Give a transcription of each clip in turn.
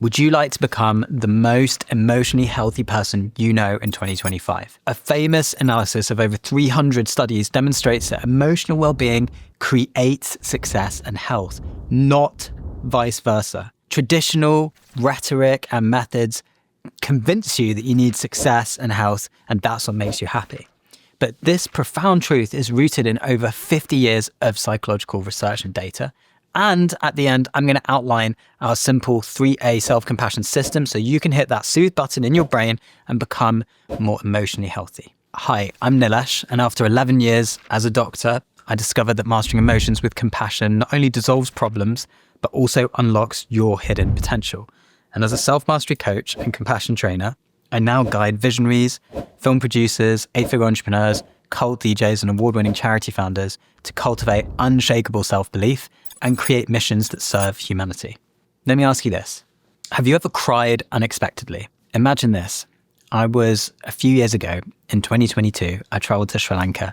Would you like to become the most emotionally healthy person you know in 2025? A famous analysis of over 300 studies demonstrates that emotional well-being creates success and health, not vice versa. Traditional rhetoric and methods convince you that you need success and health, and that's what makes you happy. But this profound truth is rooted in over 50 years of psychological research and data. And at the end, I'm going to outline our simple 3A self-compassion system so you can hit that soothe button in your brain and become more emotionally healthy. Hi, I'm Nilesh, and after 11 years as a doctor, I discovered that mastering emotions with compassion not only dissolves problems, but also unlocks your hidden potential. And as a self-mastery coach and compassion trainer, I now guide visionaries, film producers, 8-figure entrepreneurs, cult DJs, and award-winning charity founders to cultivate unshakable self-belief and create missions that serve humanity. Let me ask you this. Have you ever cried unexpectedly? Imagine this. A few years ago, in 2022, I traveled to Sri Lanka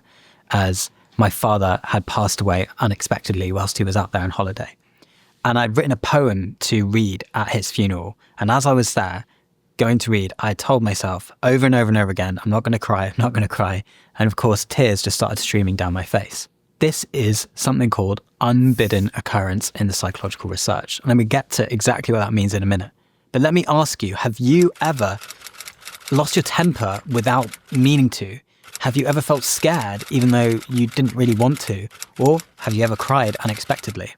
as my father had passed away unexpectedly whilst he was out there on holiday. And I'd written a poem to read at his funeral. And as I was there, going to read, I told myself over and over and over again, I'm not going to cry, I'm not going to cry. And of course, tears just started streaming down my face. This is something called unbidden occurrence in the psychological research. And let me get to exactly what that means in a minute. But let me ask you, have you ever lost your temper without meaning to? Have you ever felt scared even though you didn't really want to? Or have you ever cried unexpectedly?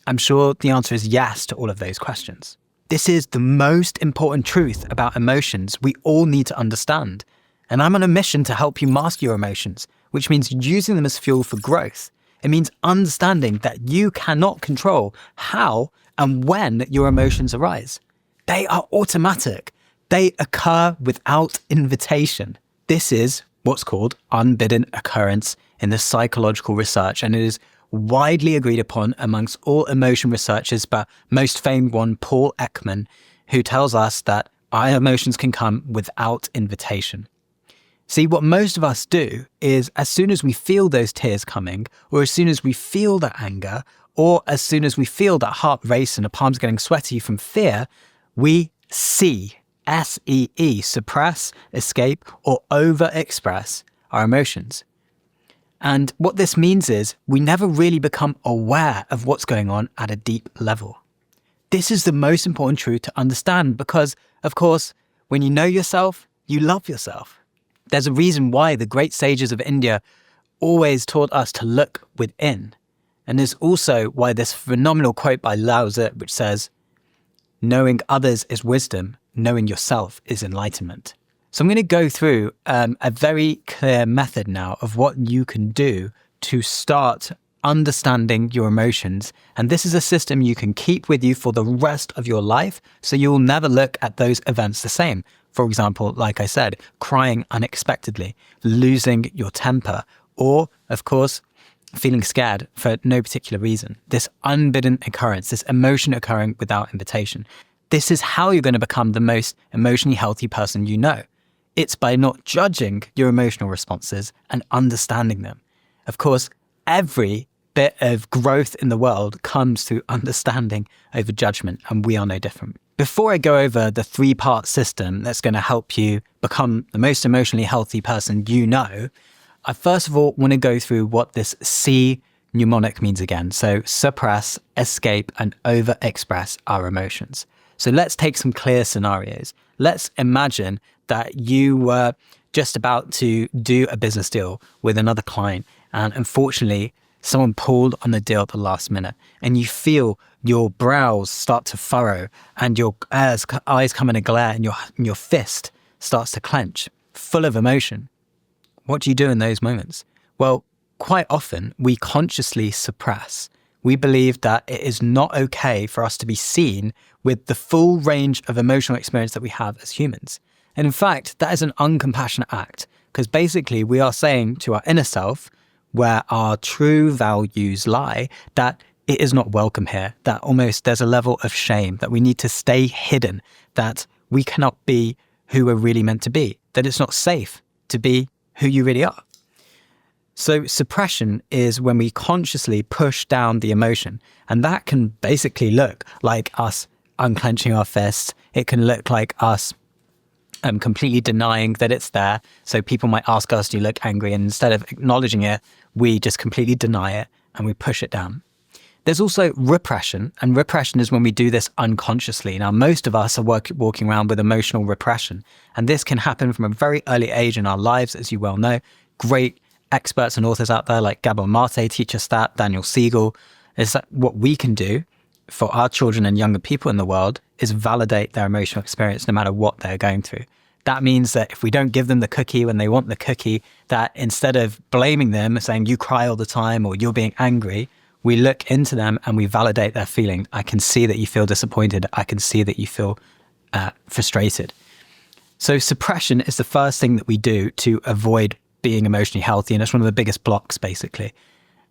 I'm sure the answer is yes to all of those questions. This is the most important truth about emotions we all need to understand. And I'm on a mission to help you master your emotions, which means using them as fuel for growth. It means understanding that you cannot control how and when your emotions arise. They are automatic. They occur without invitation. This is what's called unbidden occurrence in the psychological research, and it is widely agreed upon amongst all emotion researchers, but most famed one, Paul Ekman, who tells us that our emotions can come without invitation. See, what most of us do is as soon as we feel those tears coming, or as soon as we feel that anger, or as soon as we feel that heart race and the palms getting sweaty from fear, we see, S-E-E, suppress, escape, or overexpress our emotions. And what this means is we never really become aware of what's going on at a deep level. This is the most important truth to understand because, of course, when you know yourself, you love yourself. There's a reason why the great sages of India always taught us to look within. And there's also why this phenomenal quote by Lao Tzu, which says, knowing others is wisdom, knowing yourself is enlightenment. So I'm going to go through a very clear method now of what you can do to start understanding your emotions. And this is a system you can keep with you for the rest of your life, so you'll never look at those events the same. For example, like I said, crying unexpectedly, losing your temper, or, of course, feeling scared for no particular reason. This unbidden occurrence, this emotion occurring without invitation. This is how you're going to become the most emotionally healthy person you know. It's by not judging your emotional responses and understanding them. Of course, every bit of growth in the world comes through understanding over judgment, and we are no different. Before I go over the 3-part system that's going to help you become the most emotionally healthy person you know, I first of all want to go through what this C mnemonic means again. So suppress, escape, and overexpress our emotions. So let's take some clear scenarios. Let's imagine that you were just about to do a business deal with another client, and unfortunately, someone pulled on the deal at the last minute, and you feel your brows start to furrow and your eyes come in a glare, and your fist starts to clench, full of emotion. What do you do in those moments? Well, quite often we consciously suppress. We believe that it is not okay for us to be seen with the full range of emotional experience that we have as humans. And in fact, that is an uncompassionate act, because basically we are saying to our inner self, where our true values lie, that it is not welcome here, that almost there's a level of shame, that we need to stay hidden, that we cannot be who we're really meant to be, that it's not safe to be who you really are. So suppression is when we consciously push down the emotion, and that can basically look like us unclenching our fists. It can look like us completely denying that it's there. So people might ask us, do you look angry? And instead of acknowledging it, we just completely deny it and we push it down. There's also repression, and repression is when we do this unconsciously. Now, most of us are walking around with emotional repression, and this can happen from a very early age in our lives, as you well know. Great experts and authors out there like Gabor Mate teach us that, Daniel Siegel, is that what we can do for our children and younger people in the world is validate their emotional experience no matter what they're going through. That means that if we don't give them the cookie when they want the cookie, that instead of blaming them, saying you cry all the time or you're being angry, we look into them and we validate their feeling. I can see that you feel disappointed. I can see that you feel frustrated. So suppression is the first thing that we do to avoid being emotionally healthy. And it's one of the biggest blocks, basically.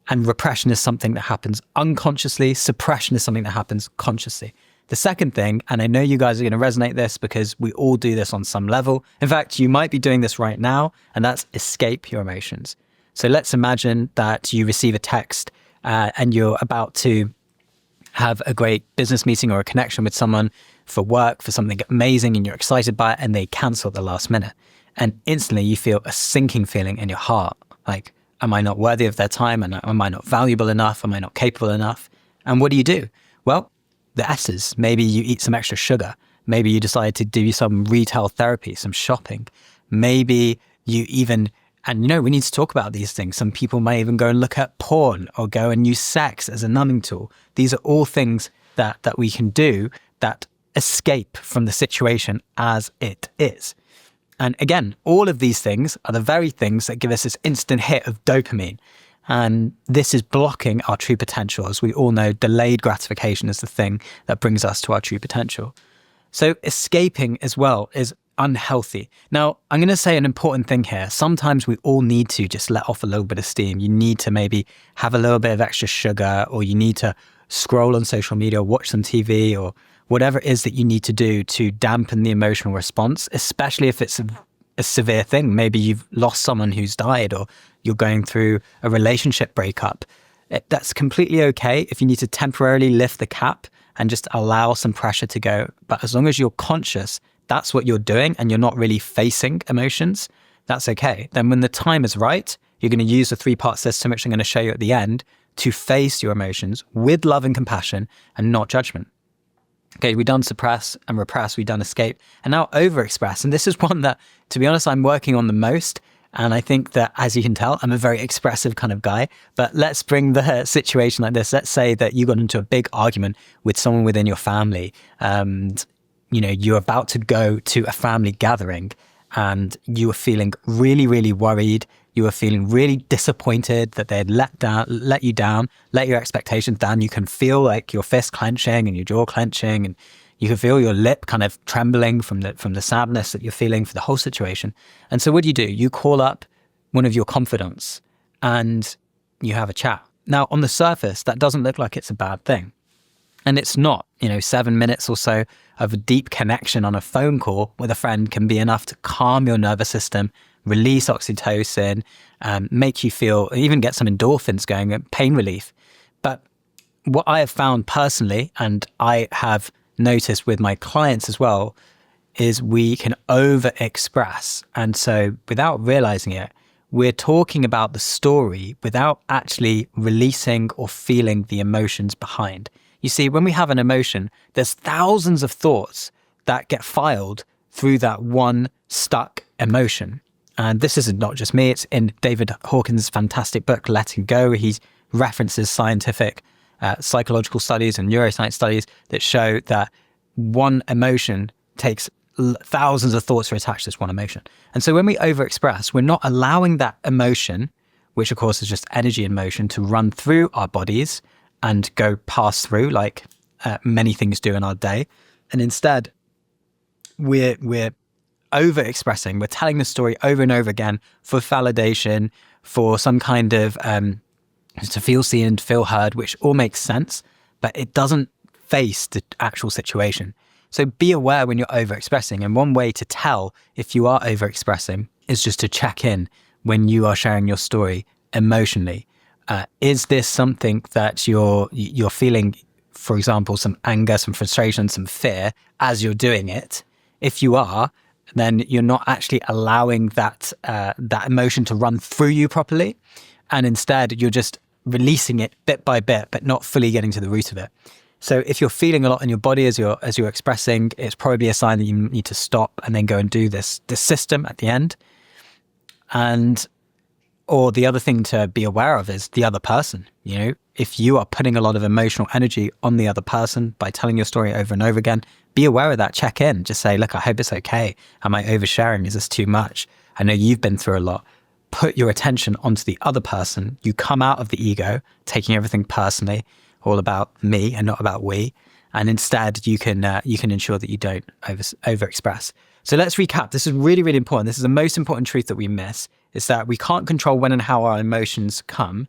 And repression is something that happens unconsciously. Suppression is something that happens consciously. The second thing, and I know you guys are going to resonate this because we all do this on some level. In fact, you might be doing this right now, and that's escape your emotions. So let's imagine that you receive a text and you're about to have a great business meeting or a connection with someone for work, for something amazing, and you're excited by it, and they cancel at the last minute. And instantly you feel a sinking feeling in your heart. Like, am I not worthy of their time? And am I not valuable enough? Am I not capable enough? And what do? Well, the S's. Maybe you eat some extra sugar. Maybe you decide to do some retail therapy, some shopping. Maybe you even, and we need to talk about these things. Some people may even go and look at porn or go and use sex as a numbing tool. These are all things that we can do that escape from the situation as it is. And again, all of these things are the very things that give us this instant hit of dopamine. And this is blocking our true potential. As we all know, delayed gratification is the thing that brings us to our true potential. So escaping as well is unhealthy. Now, I'm going to say an important thing here. Sometimes we all need to just let off a little bit of steam. You need to maybe have a little bit of extra sugar, or you need to scroll on social media, watch some TV, or whatever it is that you need to do to dampen the emotional response, especially if it's a severe thing. Maybe you've lost someone who's died, or you're going through a relationship breakup. That's completely okay if you need to temporarily lift the cap and just allow some pressure to go. But as long as you're conscious, that's what you're doing, and you're not really facing emotions, that's okay. Then when the time is right, you're going to use the 3-part system, which I'm going to show you at the end, to face your emotions with love and compassion and not judgment. Okay, we've done suppress and repress, we've done escape, and now overexpress. And this is one that, to be honest, I'm working on the most. And I think that, as you can tell, I'm a very expressive kind of guy. But let's bring the situation like this. Let's say that you got into a big argument with someone within your family. And, you're about to go to a family gathering and you were feeling really, really worried. You were feeling really disappointed that they had let you down, let your expectations down. You can feel like your fist clenching and your jaw clenching, and you can feel your lip kind of trembling from the sadness that you're feeling for the whole situation. And so what do? You call up one of your confidants and you have a chat. Now, on the surface, that doesn't look like it's a bad thing. And it's not. 7 minutes or so of a deep connection on a phone call with a friend can be enough to calm your nervous system, release oxytocin, make you feel, even get some endorphins going, pain relief. But what I have found personally, and I have noticed with my clients as well, is we can overexpress. And so without realizing it, we're talking about the story without actually releasing or feeling the emotions behind. You see, when we have an emotion, there's thousands of thoughts that get filed through that one stuck emotion. And this isn't not just me, it's in David Hawkins' fantastic book, Letting Go. He references scientific psychological studies and neuroscience studies that show that one emotion takes thousands of thoughts to attach this one emotion. And so when we overexpress, we're not allowing that emotion, which of course is just energy in motion, to run through our bodies and go pass through like many things do in our day. And instead, we're over-expressing. We're telling the story over and over again for validation, for some kind of to feel seen, feel heard, which all makes sense, but it doesn't face the actual situation. So be aware when you're over-expressing. And one way to tell if you are over-expressing is just to check in when you are sharing your story emotionally. Is this something that you're feeling for example, some anger, some frustration, some fear as you're doing it. If you are, then you're not actually allowing that emotion to run through you properly. And instead, you're just releasing it bit by bit, but not fully getting to the root of it. So if you're feeling a lot in your body as you're expressing, it's probably a sign that you need to stop and then go and do this system at the end. Or the other thing to be aware of is the other person. You know, if you are putting a lot of emotional energy on the other person by telling your story over and over again, be aware of that. Check in. Just say, look, I hope it's okay. Am I oversharing? Is this too much? I know you've been through a lot. Put your attention onto the other person. You come out of the ego, taking everything personally, all about me and not about we. And instead, you can ensure that you don't overexpress. So let's recap. This is really, really important. This is the most important truth that we miss, is that we can't control when and how our emotions come,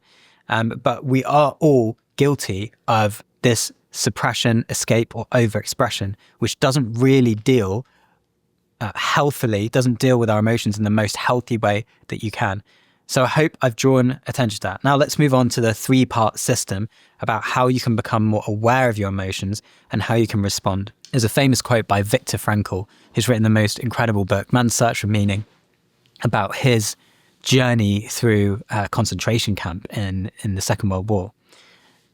but we are all guilty of this suppression, escape, or overexpression, which doesn't really deal healthily, doesn't deal with our emotions in the most healthy way that you can. So I hope I've drawn attention to that. Now let's move on to the 3-part system about how you can become more aware of your emotions and how you can respond. There's a famous quote by Viktor Frankl, who's written the most incredible book, Man's Search for Meaning, about his journey through a concentration camp in the Second World War.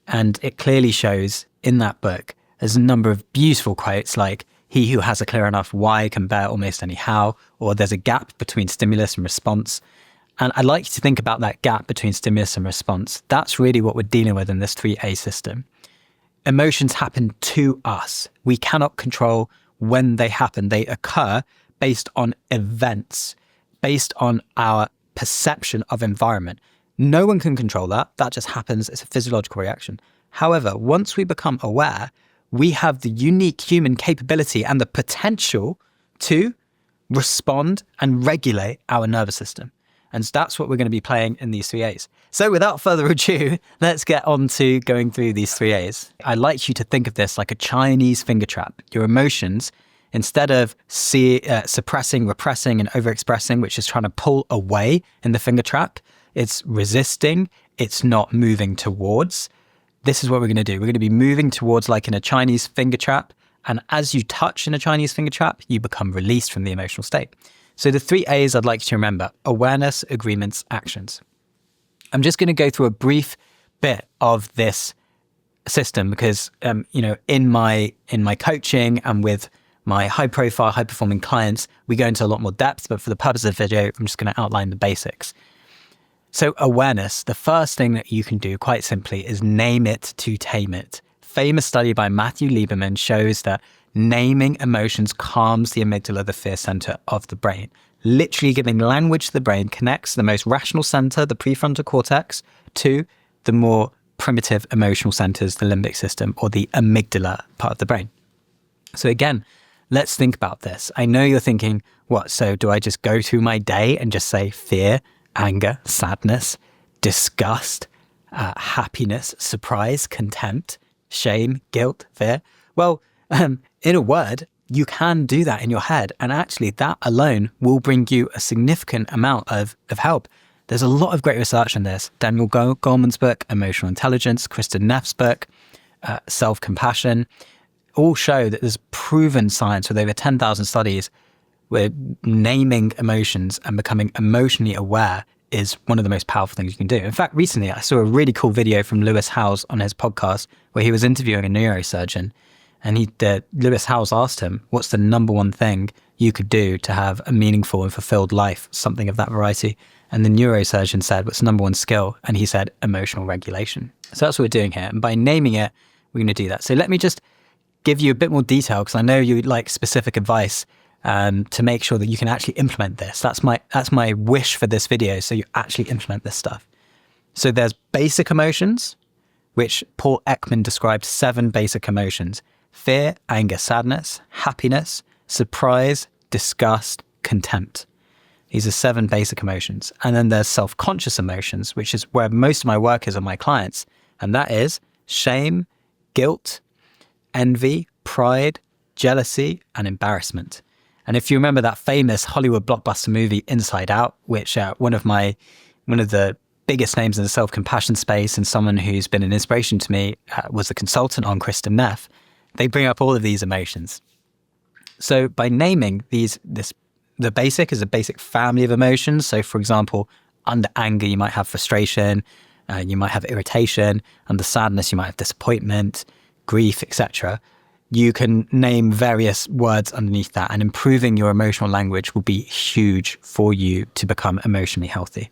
And it clearly shows in that book, there's a number of beautiful quotes like, "He who has a clear enough why can bear almost any how," or "there's a gap between stimulus and response." And I'd like you to think about that gap between stimulus and response. That's really what we're dealing with in this 3A system. Emotions happen to us. We cannot control when they happen. They occur based on events, based on our perception of environment. No one can control that. That just happens. It's a physiological reaction. However, once we become aware, we have the unique human capability and the potential to respond and regulate our nervous system. And so that's what we're going to be playing in these 3As. So without further ado, let's get on to going through these 3As. I'd like you to think of this like a Chinese finger trap. Your emotions, instead of suppressing, repressing, and overexpressing, which is trying to pull away in the finger trap, it's resisting, it's not moving towards. This is what we're going to do. We're going to be moving towards like in a Chinese finger trap. And as you touch in a Chinese finger trap, you become released from the emotional state. So the 3As I'd like you to remember: awareness, agreements, actions. I'm just going to go through a brief bit of this system because, in my coaching and with my high profile, high performing clients, we go into a lot more depth, but for the purpose of the video, I'm just going to outline the basics. So awareness, the first thing that you can do quite simply is name it to tame it. Famous study by Matthew Lieberman shows that naming emotions calms the amygdala, the fear center of the brain. Literally giving language to the brain connects the most rational center, the prefrontal cortex, to the more primitive emotional centers, the limbic system or the amygdala part of the brain. So again, let's think about this. I know you're thinking, what? So do I just go through my day and just say fear, anger, sadness, disgust, happiness, surprise, contempt, shame, guilt, fear? Well, in a word, you can do that in your head. And actually that alone will bring you a significant amount of help. There's a lot of great research on this. Daniel Goleman's book, Emotional Intelligence, Kristen Neff's book, Self-Compassion, all show that there's proven science with over 10,000 studies where naming emotions and becoming emotionally aware is one of the most powerful things you can do. In fact, recently I saw a really cool video from Lewis Howes on his podcast where he was interviewing a neurosurgeon. And Lewis Howes asked him, what's the number one thing you could do to have a meaningful and fulfilled life, something of that variety? And the neurosurgeon said, what's the number one skill? And he said, emotional regulation. So that's what we're doing here. And by naming it, we're going to do that. So let me just give you a bit more detail, because I know you like specific advice to make sure that you can actually implement this. That's my wish for this video, so you actually implement this stuff. So there's basic emotions, which Paul Ekman described 7 basic emotions: fear, anger, sadness, happiness, surprise, disgust, contempt. These are 7 basic emotions. And then there's self-conscious emotions, which is where most of my work is on my clients. And that is shame, guilt, envy, pride, jealousy, and embarrassment. And if you remember that famous Hollywood blockbuster movie Inside Out, which one of the biggest names in the self-compassion space and someone who's been an inspiration to me was a consultant on crystal meth. They bring up all of these emotions. So by naming the basic is a basic family of emotions. So for example, under anger, you might have frustration, you might have irritation. Under sadness, you might have disappointment, grief, etc. You can name various words underneath that, and improving your emotional language will be huge for you to become emotionally healthy.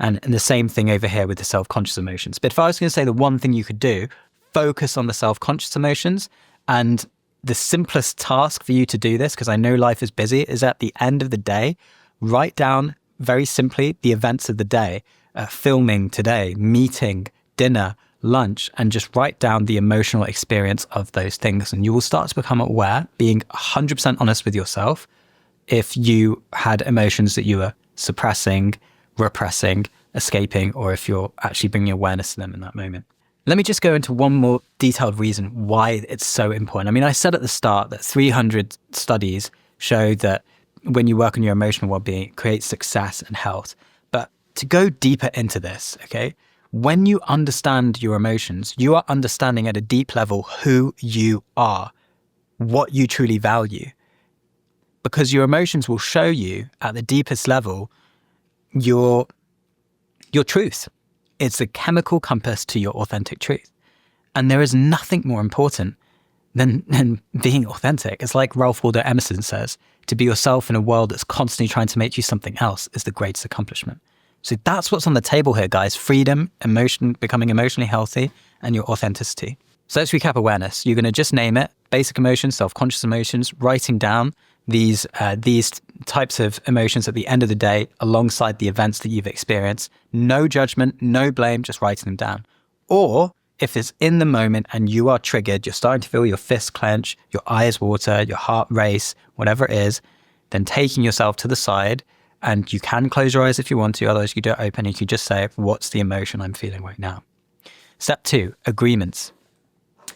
And the same thing over here with the self-conscious emotions. But if I was going to say the one thing you could do, focus on the self-conscious emotions. And the simplest task for you to do this, because I know life is busy, is at the end of the day, write down very simply the events of the day, filming today, meeting, dinner, lunch, and just write down the emotional experience of those things. And you will start to become aware, being 100% honest with yourself, if you had emotions that you were suppressing, repressing, escaping, or if you're actually bringing awareness to them in that moment. Let me just go into one more detailed reason why it's so important. I mean, I said at the start that 300 studies show that when you work on your emotional well-being, it creates success and health. But to go deeper into this, okay, when you understand your emotions, you are understanding at a deep level who you are, what you truly value. Because your emotions will show you at the deepest level your truth. It's a chemical compass to your authentic truth. And there is nothing more important than being authentic. It's like Ralph Waldo Emerson says, to be yourself in a world that's constantly trying to make you something else is the greatest accomplishment. So that's what's on the table here, guys. Freedom, emotion, becoming emotionally healthy, and your authenticity. So let's recap awareness. You're going to just name it: basic emotions, self-conscious emotions, writing down these types of emotions at the end of the day alongside the events that you've experienced. No judgment, no blame, just writing them down. Or if it's in the moment and you are triggered, you're starting to feel your fists clench, your eyes water, your heart race, whatever it is, then taking yourself to the side, and you can close your eyes if you want to, otherwise you do it open. You can just say, what's the emotion I'm feeling right now? Step 2, agreements.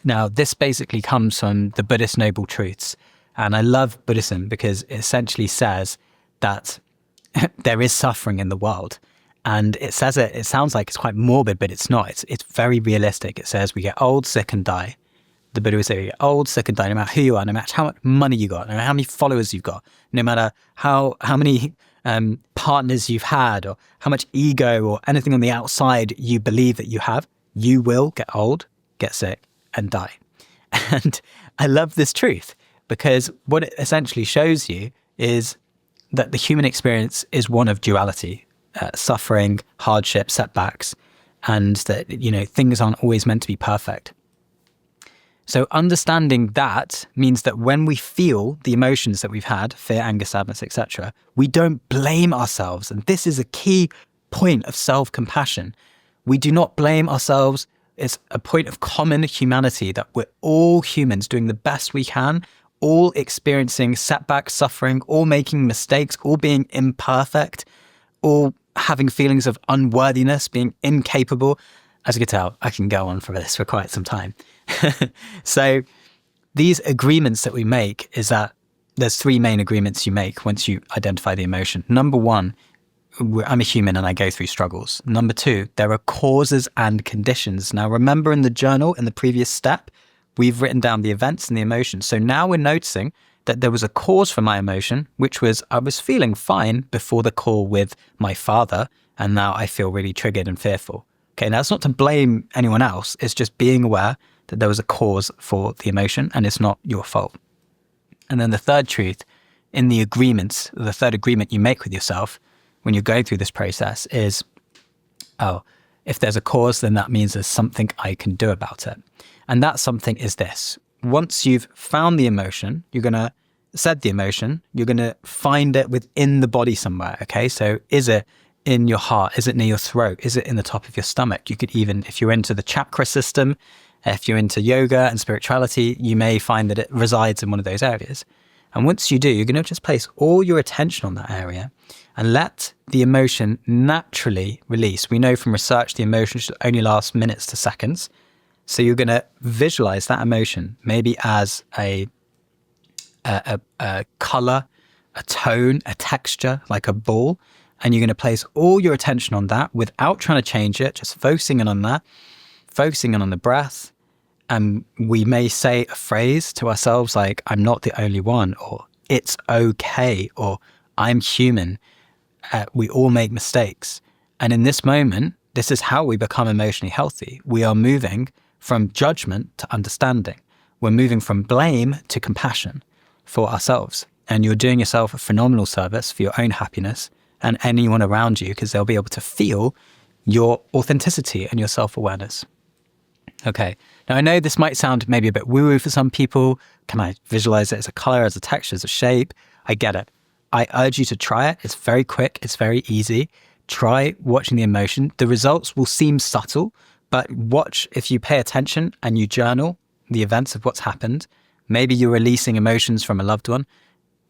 Now, this basically comes from the Buddhist Noble Truths. And I love Buddhism because it essentially says that there is suffering in the world. And it sounds like it's quite morbid, but it's not. It's very realistic. It says we get old, sick, and die. The Buddha would say we get old, sick, and die, no matter who you are, no matter how much money you got, no matter how many followers you've got, no matter how many partners you've had, or how much ego or anything on the outside you believe that you have, you will get old, get sick, and die. And I love this truth, because what it essentially shows you is that the human experience is one of duality, suffering, hardship, setbacks, and that, things aren't always meant to be perfect. So understanding that means that when we feel the emotions that we've had, fear, anger, sadness, etc., we don't blame ourselves. And this is a key point of self-compassion. We do not blame ourselves. It's a point of common humanity that we're all humans doing the best we can, all experiencing setbacks, suffering, all making mistakes, all being imperfect, all having feelings of unworthiness, being incapable. As you can tell, I can go on for this for quite some time. So these agreements that we make is that there's 3 main agreements you make once you identify the emotion. Number 1, I'm a human and I go through struggles. Number 2, there are causes and conditions. Now, remember in the journal, in the previous step, we've written down the events and the emotions. So now we're noticing that there was a cause for my emotion, which was I was feeling fine before the call with my father, and now I feel really triggered and fearful. Okay, now it's not to blame anyone else. It's just being aware that there was a cause for the emotion and it's not your fault. And then the third truth in the agreements, the third agreement you make with yourself when you're going through this process is, if there's a cause, then that means there's something I can do about it. And that something is this. Once you've found the emotion, you're going to set the emotion, you're going to find it within the body somewhere. Okay, so is it in your heart? Is it near your throat? Is it in the top of your stomach? You could even, if you're into the chakra system, if you're into yoga and spirituality, you may find that it resides in one of those areas. And once you do, you're going to just place all your attention on that area and let the emotion naturally release. We know from research the emotion should only last minutes to seconds. So you're going to visualize that emotion maybe as a color, a tone, a texture, like a ball. And you're going to place all your attention on that without trying to change it, just focusing in on that, focusing in on the breath. And we may say a phrase to ourselves like, I'm not the only one, or it's okay, or I'm human. We all make mistakes. And in this moment, this is how we become emotionally healthy. We are moving from judgment to understanding. We're moving from blame to compassion for ourselves. And you're doing yourself a phenomenal service for your own happiness and anyone around you, because they'll be able to feel your authenticity and your self-awareness. Okay. Now, I know this might sound maybe a bit woo-woo for some people. Can I visualize it as a color, as a texture, as a shape? I get it. I urge you to try it. It's very quick. It's very easy. Try watching the emotion. The results will seem subtle, but watch, if you pay attention and you journal the events of what's happened. Maybe you're releasing emotions from a loved one.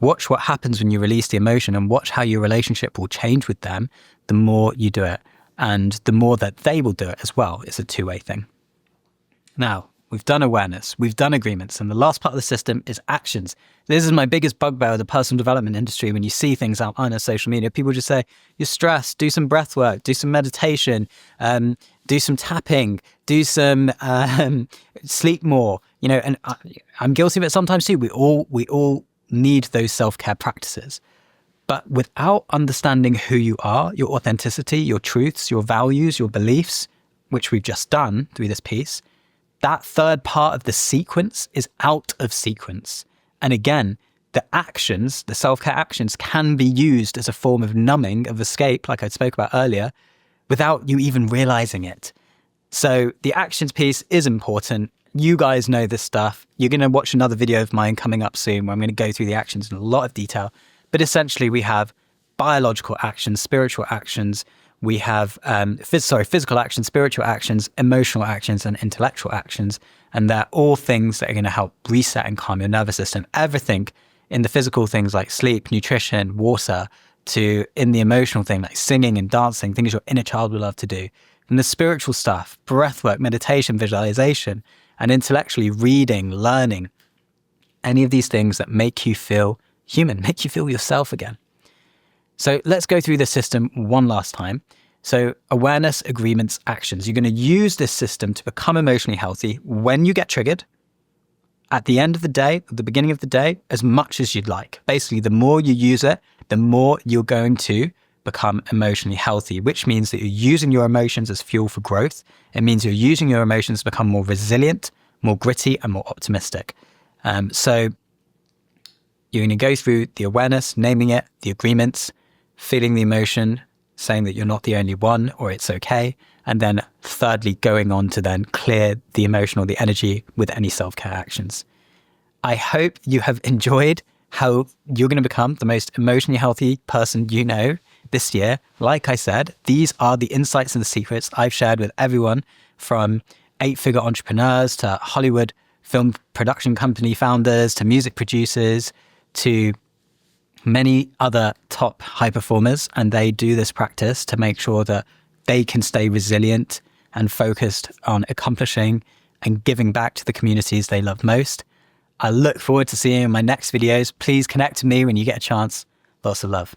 Watch what happens when you release the emotion, and watch how your relationship will change with them the more you do it, and the more that they will do it as well. It's a two-way thing. Now, we've done awareness, we've done agreements, and the last part of the system is actions. This is my biggest bugbear of the personal development industry. When you see things out on social media, people just say, you're stressed, do some breath work, do some meditation, do some tapping, do some sleep more, and I'm guilty of it sometimes too. We all need those self-care practices. But without understanding who you are, your authenticity, your truths, your values, your beliefs, which we've just done through this piece, that third part of the sequence is out of sequence. And again, the actions, the self-care actions, can be used as a form of numbing, of escape, like I spoke about earlier, without you even realizing it. So the actions piece is important. You guys know this stuff. You're going to watch another video of mine coming up soon where I'm going to go through the actions in a lot of detail. But essentially, we have biological actions, spiritual actions. We have physical actions, spiritual actions, emotional actions, and intellectual actions. And they're all things that are going to help reset and calm your nervous system. Everything in the physical things like sleep, nutrition, water, to in the emotional thing like singing and dancing, things your inner child would love to do. And the spiritual stuff, breathwork, meditation, visualization, and intellectually reading, learning, any of these things that make you feel human, make you feel yourself again. So let's go through the system one last time. So awareness, agreements, actions. You're going to use this system to become emotionally healthy when you get triggered, at the end of the day, at the beginning of the day, as much as you'd like. Basically, the more you use it, the more you're going to become emotionally healthy, which means that you're using your emotions as fuel for growth. It means you're using your emotions to become more resilient, more gritty, and more optimistic. So you're going to go through the awareness, naming it, the agreements, feeling the emotion, saying that you're not the only one or it's okay. And then thirdly, going on to then clear the emotion or the energy with any self-care actions. I hope you have enjoyed how you're going to become the most emotionally healthy person you know this year. Like I said, these are the insights and the secrets I've shared with everyone from 8-figure entrepreneurs to Hollywood film production company founders to music producers to many other top high performers. And they do this practice to make sure that they can stay resilient and focused on accomplishing and giving back to the communities they love most. I look forward to seeing you in my next videos. Please connect to me when you get a chance. Lots of love.